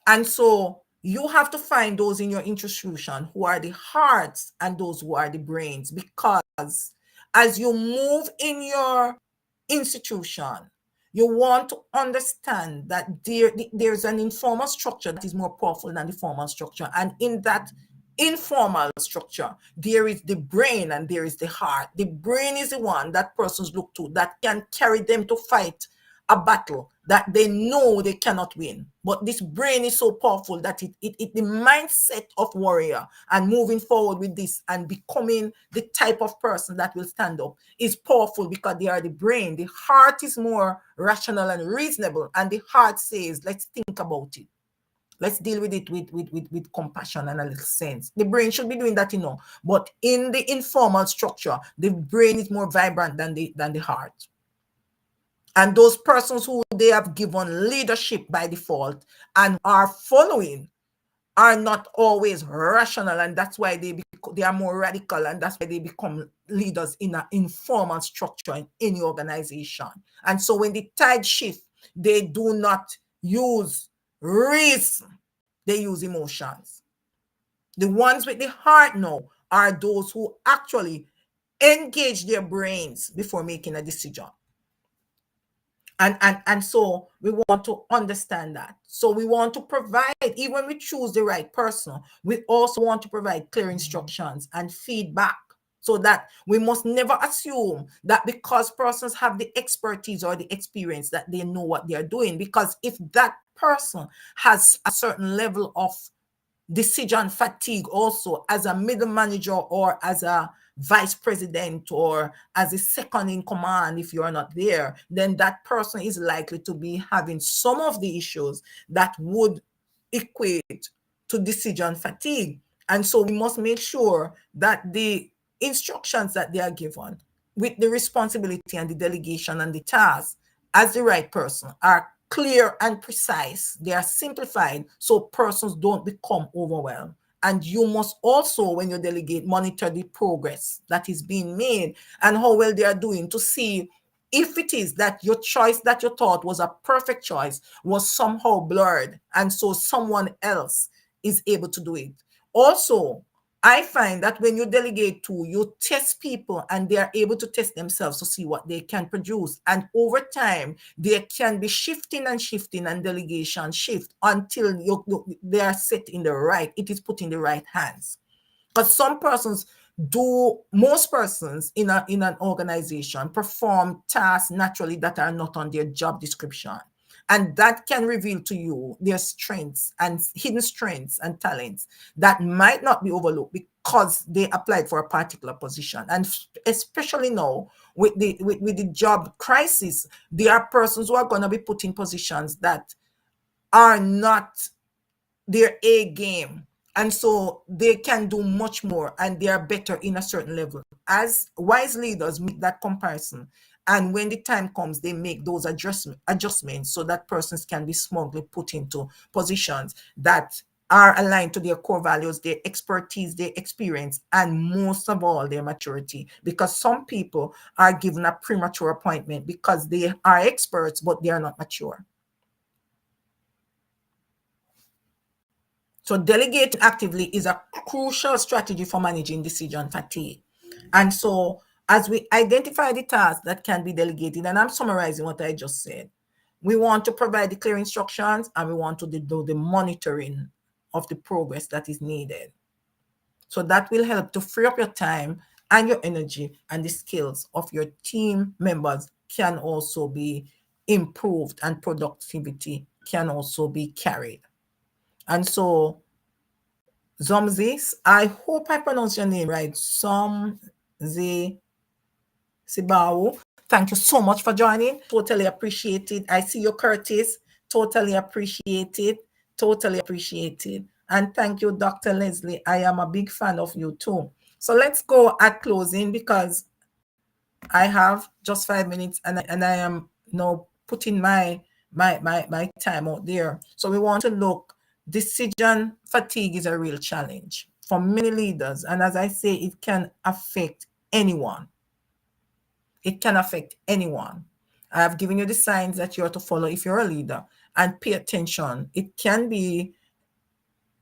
And so you have to find those in your institution who are the hearts and those who are the brains, because as you move in your institution, You want to understand that there's an informal structure that is more powerful than the formal structure. And in that informal structure, there is the brain and there is the heart. The brain is the one that persons look to that can carry them to fight a battle that they know they cannot win. But this brain is so powerful that it the mindset of warrior and moving forward with this and becoming the type of person that will stand up is powerful because they are the brain. The heart is more rational and reasonable, and the heart says, let's think about it. Let's deal with it with compassion and a little sense. The brain should be doing that, but in the informal structure, the brain is more vibrant than the heart. And those persons who they have given leadership by default and are following are not always rational, and that's why they are more radical, and that's why they become leaders in an informal structure in any organization. And so when the tide shifts, they do not use reason, they use emotions. The ones with the heart now are those who actually engage their brains before making a decision. And so we want to understand that. So we want to provide, even when we choose the right person, we also want to provide clear instructions and feedback, so that we must never assume that because persons have the expertise or the experience that they know what they are doing. Because if that person has a certain level of decision fatigue also as a middle manager or as a vice president or as a second in command, if you're not there, then that person is likely to be having some of the issues that would equate to decision fatigue. And so we must make sure that the instructions that they are given with the responsibility and the delegation and the task as the right person are clear and precise. They are simplified so persons don't become overwhelmed. And you must also, when you delegate, monitor the progress that is being made and how well they are doing to see if it is that your choice that you thought was a perfect choice was somehow blurred, and so someone else is able to do it. Also, I find that when you delegate to, you test people and they are able to test themselves to see what they can produce. And over time, there can be shifting and delegation shift until they are set in the right, it is put in the right hands. But most persons in an organization perform tasks naturally that are not on their job description. And that can reveal to you their strengths and hidden strengths and talents that might not be overlooked because they applied for a particular position. And especially now with the job crisis, there are persons who are going to be put in positions that are not their A game. And so they can do much more and they are better in a certain level. As wise leaders make that comparison. And when the time comes, they make those adjustments so that persons can be smoothly put into positions that are aligned to their core values, their expertise, their experience, and most of all, their maturity. Because some people are given a premature appointment because they are experts, but they are not mature. So delegating actively is a crucial strategy for managing decision fatigue. And so as we identify the tasks that can be delegated, and I'm summarizing what I just said, we want to provide the clear instructions and we want to do the monitoring of the progress that is needed. So that will help to free up your time and your energy, and the skills of your team members can also be improved and productivity can also be carried. And so, Zomzis, I hope I pronounce your name right. Zomzi Sibao. Thank you so much for joining. Totally appreciate it. I see you, Curtis. Totally appreciate it. Totally appreciate it. And thank you, Dr. Leslie. I am a big fan of you too. So let's go at closing because I have just 5 minutes and I am now putting my time out there. So we want to look, decision fatigue is a real challenge for many leaders. And as I say, it can affect anyone. It can affect anyone. I have given you the signs that you are to follow if you're a leader, and pay attention. It can be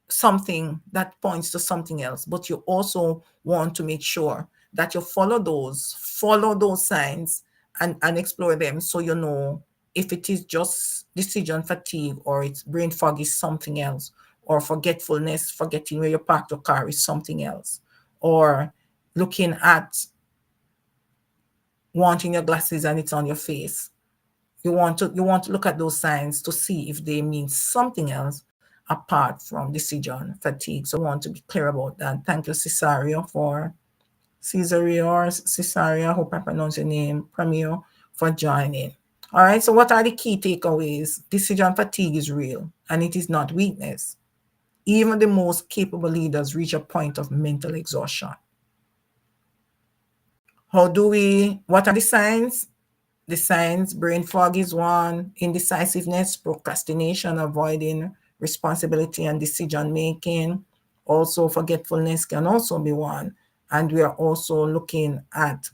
something that points to something else, but you also want to make sure that you follow those signs and explore them so you know if it is just decision fatigue, or it's brain fog is something else, or forgetfulness, forgetting where you parked your car is something else, or looking at wanting your glasses and it's on your face. You want to look at those signs to see if they mean something else apart from decision fatigue. So I want to be clear about that. Thank you, Cesario, for Cesaria, hope I pronounce your name, Premio, for joining. All right, so what are the key takeaways? Decision fatigue is real, and it is not weakness. Even the most capable leaders reach a point of mental exhaustion. What are the signs? The signs: brain fog is one, indecisiveness, procrastination, avoiding responsibility and decision making. Also, forgetfulness can also be one. And we are also looking at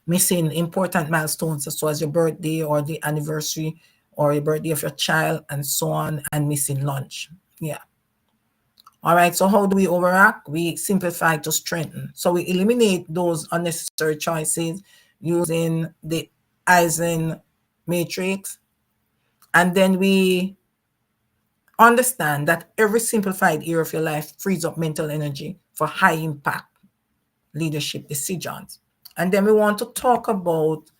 missing important milestones, such as your birthday or the anniversary or the birthday of your child and so on, and missing lunch. Yeah. All right, so how do we overact? We simplify to strengthen. So we eliminate those unnecessary choices using the Eisen matrix. And then we understand that every simplified area of your life frees up mental energy for high impact leadership decisions. And then we want to talk about,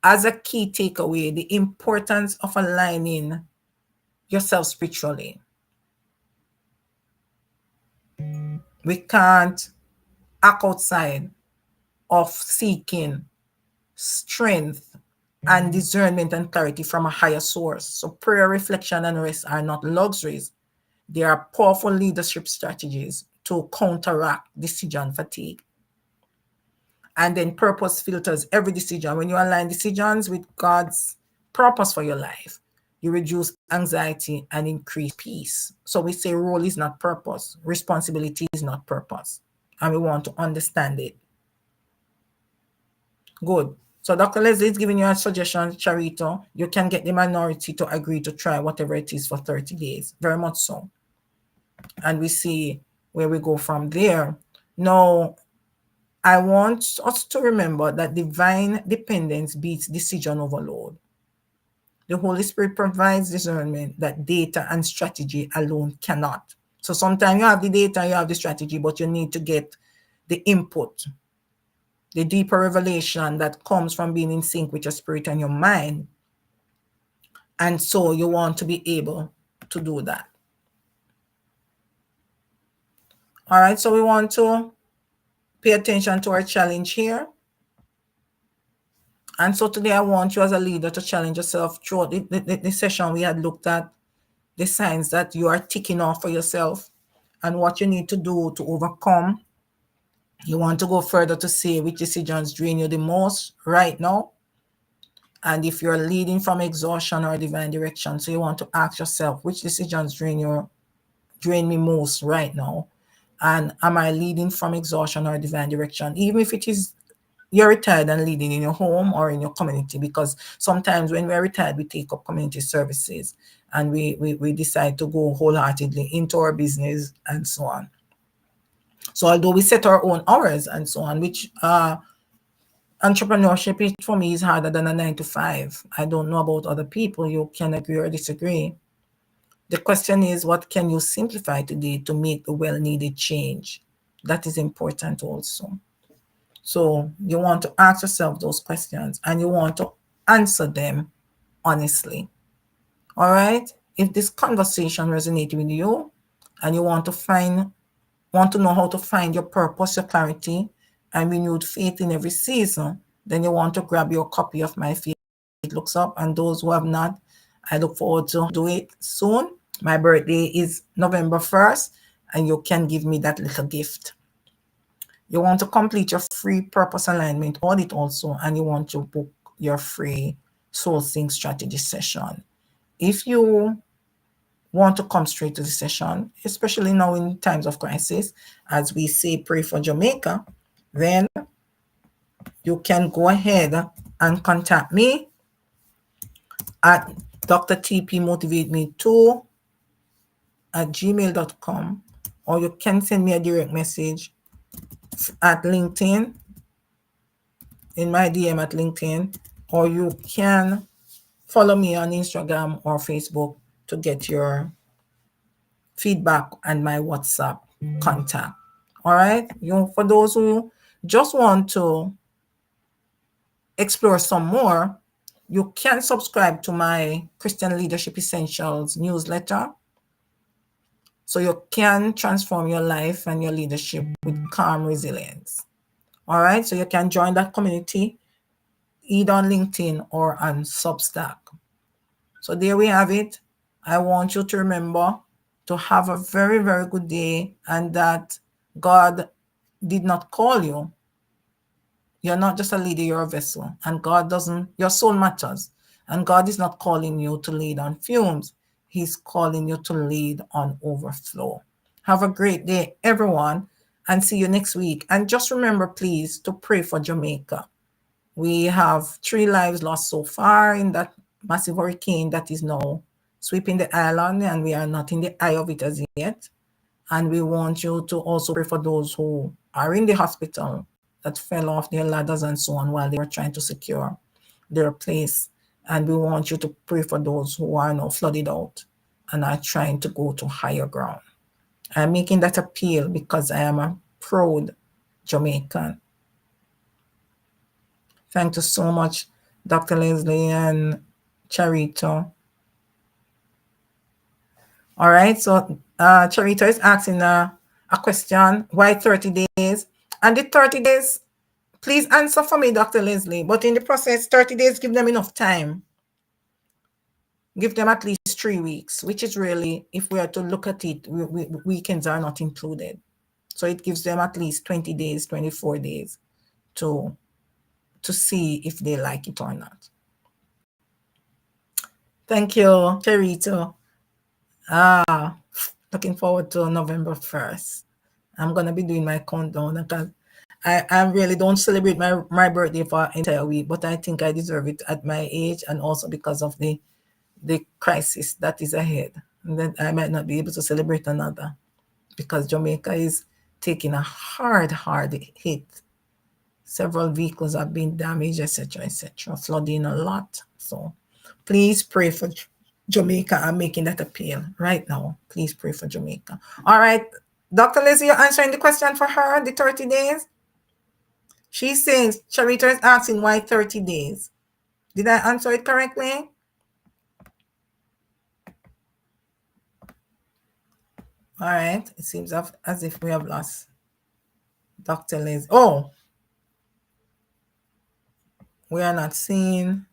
as a key takeaway, the importance of aligning yourself spiritually. We can't act outside of seeking strength and discernment and clarity from a higher source. So prayer, reflection, and rest are not luxuries. They are powerful leadership strategies to counteract decision fatigue. And then purpose filters every decision. When you align decisions with God's purpose for your life, you reduce anxiety and increase peace. So we say role is not purpose, responsibility is not purpose, and we want to understand it. Good. So Dr. Leslie is giving you a suggestion, Charito. You can get the minority to agree to try whatever it is for 30 days. Very much so. And we see where we go from there. Now, I want us to remember that divine dependence beats decision overload. The Holy Spirit provides discernment that data and strategy alone cannot. So sometimes you have the data, you have the strategy, but you need to get the input, the deeper revelation that comes from being in sync with your spirit and your mind. And so you want to be able to do that. All right, so we want to pay attention to our challenge here. And so today I want you as a leader to challenge yourself. Throughout the session, we had looked at the signs that you are ticking off for yourself and what you need to do to overcome. You want to go further to say which decisions drain you the most right now. And if you're leading from exhaustion or divine direction, so you want to ask yourself, which decisions drain me most right now? And am I leading from exhaustion or divine direction? Even if it is you're retired and leading in your home or in your community, because sometimes when we're retired, we take up community services and we decide to go wholeheartedly into our business and so on. So although we set our own hours and so on, which entrepreneurship for me is harder than a 9 to 5. I don't know about other people. You can agree or disagree. The question is, what can you simplify today to make the well-needed change? That is important also. So you want to ask yourself those questions and you want to answer them honestly. All right? If this conversation resonates with you and you want to know how to find your purpose, your clarity, and renewed faith in every season, then you want to grab your copy of my Faith Looks Up. And those who have not, I look forward to do it soon. My birthday is November 1st, and you can give me that little gift. You want to complete your free purpose alignment audit also, and you want to book your free soul sync strategy session. If you want to come straight to the session, especially now in times of crisis, as we say, pray for Jamaica, then you can go ahead and contact me at drtpmotivate2 at gmail.com, or you can send me a direct message at LinkedIn, in my DM at LinkedIn, or you can follow me on Instagram or Facebook to get your feedback and my WhatsApp contact. All right. For those who just want to explore some more, you can subscribe to my Christian Leadership Essentials newsletter, so you can transform your life and your leadership with calm resilience. All right. So you can join that community either on LinkedIn or on Substack. So there we have it. I want you to remember to have a very, very good day, and that God did not call you. You're not just a leader, you're a vessel. And God doesn't, your soul matters. And God is not calling you to lead on fumes. He's calling you to lead on overflow. Have a great day, everyone, and see you next week. And just remember, please, to pray for Jamaica. We have 3 lives lost so far in that massive hurricane that is now sweeping the island, and we are not in the eye of it as yet. And we want you to also pray for those who are in the hospital that fell off their ladders and so on while they were trying to secure their place. And we want you to pray for those who are now flooded out and are trying to go to higher ground. I'm making that appeal because I am a proud Jamaican. Thank you so much, Dr. Leslie and Charito. All right, so Charito is asking a question, why 30 days? And the 30 days, please answer for me, Dr. Leslie. But in the process, 30 days, give them enough time. Give them at least 3 weeks, which is really, if we are to look at it, weekends are not included. So it gives them at least 20 days, 24 days to see if they like it or not. Thank you, Charito. Looking forward to November 1st. I'm going to be doing my countdown because I really don't celebrate my birthday for an entire week, but I think I deserve it at my age, and also because of the crisis that is ahead. And then I might not be able to celebrate another because Jamaica is taking a hard hit. Several vehicles have been damaged, etc., flooding a lot. So please pray for Jamaica. I'm making that appeal right now. Please pray for Jamaica. All right. Dr. Lizzie, you're answering the question for her, the 30 days? She's saying, Charita is asking why 30 days. Did I answer it correctly? All right. It seems as if we have lost Dr. Liz. Oh, we are not seeing,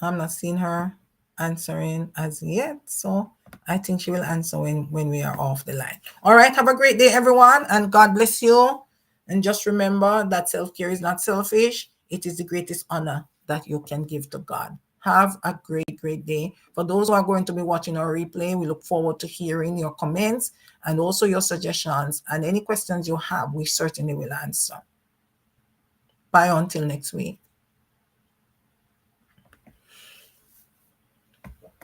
I'm not seeing her answering as yet. So I think she will answer when we are off the line. All right. Have a great day, everyone. And God bless you. And just remember that self-care is not selfish. It is the greatest honor that you can give to God. Have a great day. For those who are going to be watching our replay, we look forward to hearing your comments and also your suggestions, and any questions you have, we certainly will answer. Bye until next week.